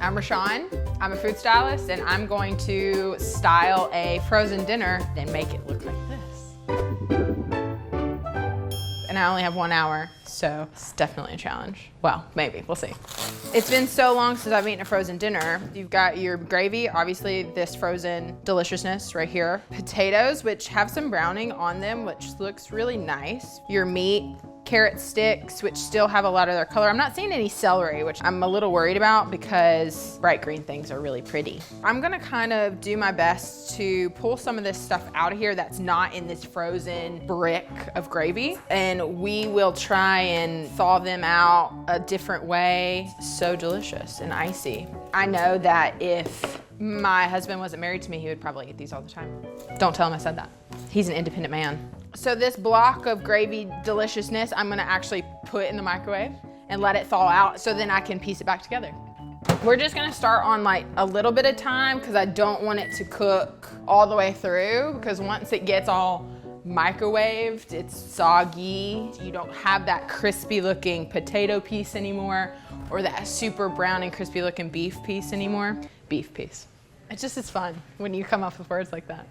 I'm Rishon. I'm a food stylist, and I'm going to style a frozen dinner and make it look like this. And I only have 1 hour, so it's definitely a challenge. Well, maybe, we'll see. It's been so long since I've eaten a frozen dinner. You've got your gravy, obviously this frozen deliciousness right here. Potatoes, which have some browning on them, which looks really nice. Your meat, carrot sticks, which still have a lot of their color. I'm not seeing any celery, which I'm a little worried about because bright green things are really pretty. I'm gonna kind of do my best to pull some of this stuff out of here that's not in this frozen brick of gravy, and we will try and thaw them out a different way. So delicious and icy. I know that if my husband wasn't married to me, he would probably eat these all the time. Don't tell him I said that. He's an independent man. So this block of gravy deliciousness, I'm gonna actually put in the microwave and let it thaw out so then I can piece it back together. We're just gonna start on like a little bit of time because I don't want it to cook all the way through, because once it gets all microwaved, it's soggy. You don't have that crispy looking potato piece anymore, or that super brown and crispy looking beef piece anymore. Beef piece. It just is fun when you come up with words like that.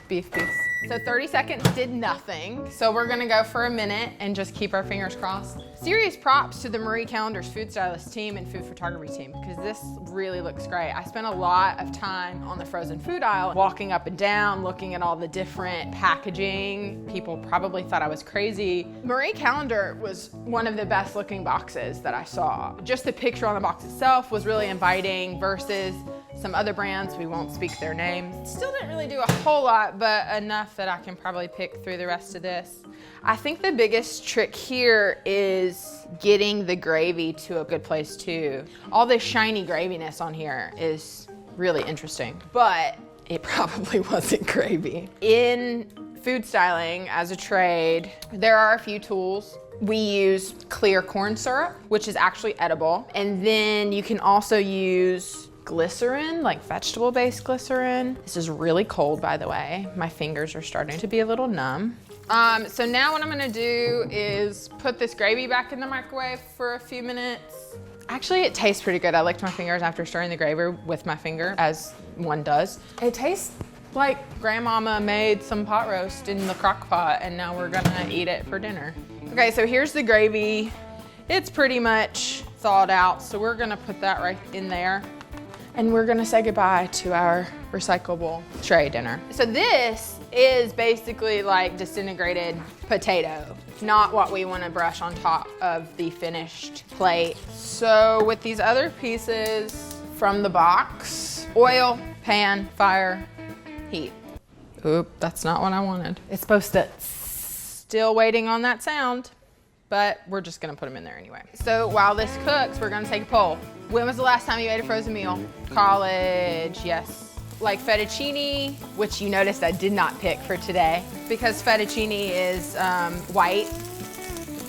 Beef piece. So 30 seconds did nothing. So we're gonna go for a minute and just keep our fingers crossed. Serious props to the Marie Callender's food stylist team and food photography team, because this really looks great. I spent a lot of time on the frozen food aisle, walking up and down, looking at all the different packaging. People probably thought I was crazy. Marie Callender was one of the best looking boxes that I saw. Just the picture on the box itself was really inviting versus some other brands, we won't speak their names. Still didn't really do a whole lot, but enough that I can probably pick through the rest of this. I think the biggest trick here is getting the gravy to a good place too. All this shiny graviness on here is really interesting, but it probably wasn't gravy. In food styling as a trade, there are a few tools. We use clear corn syrup, which is actually edible. And then you can also use glycerin, like vegetable-based glycerin. This is really cold, by the way. My fingers are starting to be a little numb. So now what I'm gonna do is put this gravy back in the microwave for a few minutes. Actually, it tastes pretty good. I licked my fingers after stirring the gravy with my finger, as one does. It tastes like grandmama made some pot roast in the crock pot, and now we're gonna eat it for dinner. Okay, so here's the gravy. It's pretty much thawed out, so we're gonna put that right in there. And we're gonna say goodbye to our recyclable tray dinner. So this is basically like disintegrated potato, not what we wanna brush on top of the finished plate. So with these other pieces from the box, oil, pan, fire, heat. Oop, that's not what I wanted. It's supposed to, still waiting on that sound, but we're just gonna put them in there anyway. So while this cooks, we're gonna take a poll. When was the last time you ate a frozen meal? College, yes. Like fettuccine, which you noticed I did not pick for today, because fettuccine is white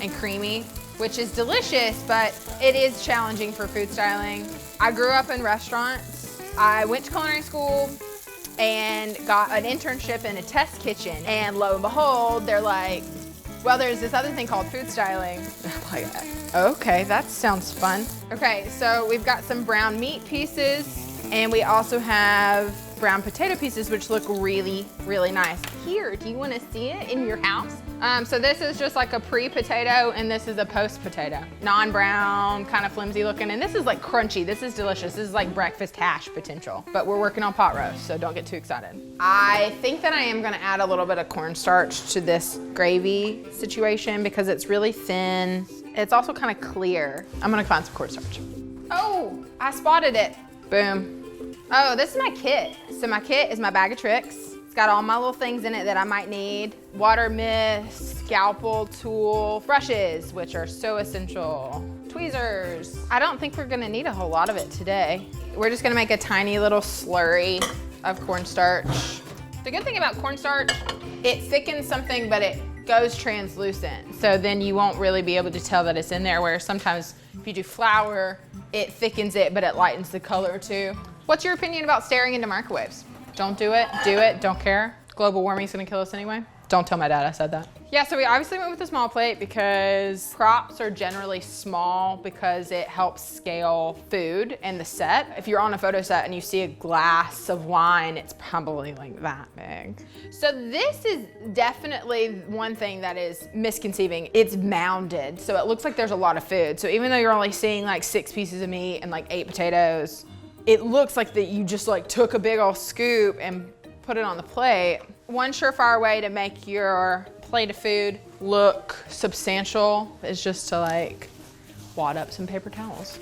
and creamy, which is delicious, but it is challenging for food styling. I grew up in restaurants. I went to culinary school and got an internship in a test kitchen, and lo and behold, they're like, well, there's this other thing called food styling. I'm like, okay, that sounds fun. Okay, so we've got some brown meat pieces, and we also have brown potato pieces, which look really, really nice. Here, do you wanna see it in your house? So this is just like a pre-potato, and this is a post-potato. Non-brown, kind of flimsy looking, and this is like crunchy. This is delicious. This is like breakfast hash potential, but we're working on pot roast, so don't get too excited. I think that I am gonna add a little bit of cornstarch to this gravy situation because it's really thin. It's also kind of clear. I'm gonna find some cornstarch. Oh, I spotted it. Boom. Oh, this is my kit. So my kit is my bag of tricks. It's got all my little things in it that I might need. Water mist, scalpel tool, brushes, which are so essential, tweezers. I don't think we're gonna need a whole lot of it today. We're just gonna make a tiny little slurry of cornstarch. The good thing about cornstarch, it thickens something, but it goes translucent. So then you won't really be able to tell that it's in there, where sometimes if you do flour, it thickens it, but it lightens the color too. What's your opinion about staring into microwaves? Don't do it, don't care. Global warming's gonna kill us anyway. Don't tell my dad I said that. Yeah, so we obviously went with the small plate because props are generally small because it helps scale food and the set. If you're on a photo set and you see a glass of wine, it's probably like that big. So this is definitely one thing that is misconceiving. It's mounded, so it looks like there's a lot of food. So even though you're only seeing like 6 pieces of meat and like 8 potatoes, it looks like that you just like took a big old scoop and put it on the plate. One surefire way to make your plate of food look substantial is just to like wad up some paper towels.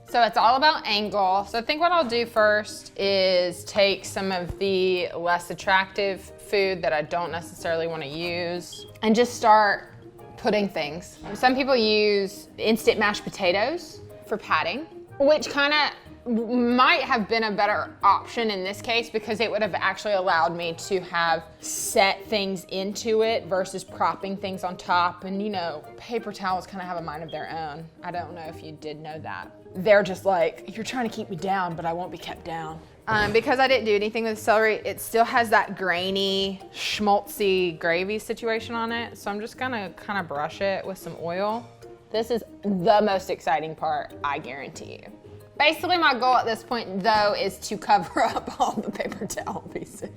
So it's all about angle. So I think what I'll do first is take some of the less attractive food that I don't necessarily want to use and just start putting things. Some people use instant mashed potatoes for padding, which kind of might have been a better option in this case because it would have actually allowed me to have set things into it versus propping things on top. And you know, paper towels kind of have a mind of their own. I don't know if you did know that. They're just like, you're trying to keep me down, but I won't be kept down. Because I didn't do anything with celery, it still has that grainy, schmaltzy gravy situation on it. So I'm just gonna kind of brush it with some oil. This is the most exciting part, I guarantee you. Basically, my goal at this point, though, is to cover up all the paper towel pieces.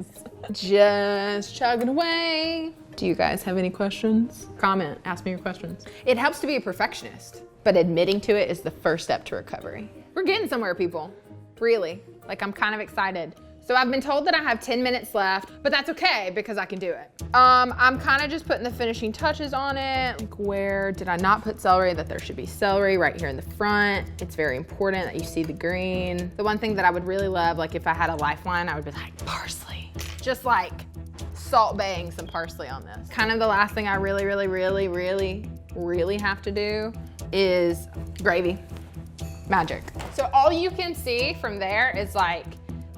Just chugging away. Do you guys have any questions? Comment, ask me your questions. It helps to be a perfectionist, but admitting to it is the first step to recovery. We're getting somewhere, people. Really. Like, I'm kind of excited. So I've been told that I have 10 minutes left, but that's okay because I can do it. I'm kind of just putting the finishing touches on it. Like, where did I not put celery? That there should be celery right here in the front. It's very important that you see the green. The one thing that I would really love, like if I had a lifeline, I would be like parsley. Just like salt baying some parsley on this. Kind of the last thing I really have to do is gravy. Magic. So all you can see from there is like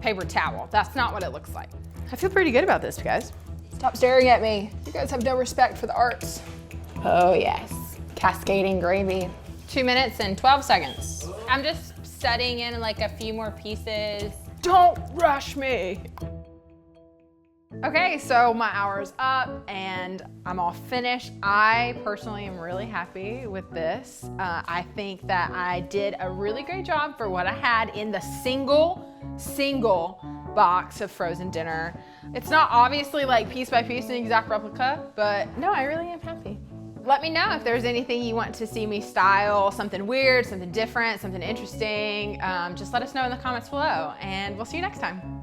paper towel. That's not what it looks like. I feel pretty good about this, guys. Stop staring at me. You guys have no respect for the arts. Oh yes, cascading gravy. 2 minutes and 12 seconds. I'm just studying in like a few more pieces. Don't rush me. Okay, so my hour's up and I'm all finished. I personally am really happy with this. I think that I did a really great job for what I had in the single box of frozen dinner. It's not obviously like piece by piece an exact replica, but no, I really am happy. Let me know if there's anything you want to see me style, something weird, something different, something interesting. Just let us know in the comments below and we'll see you next time.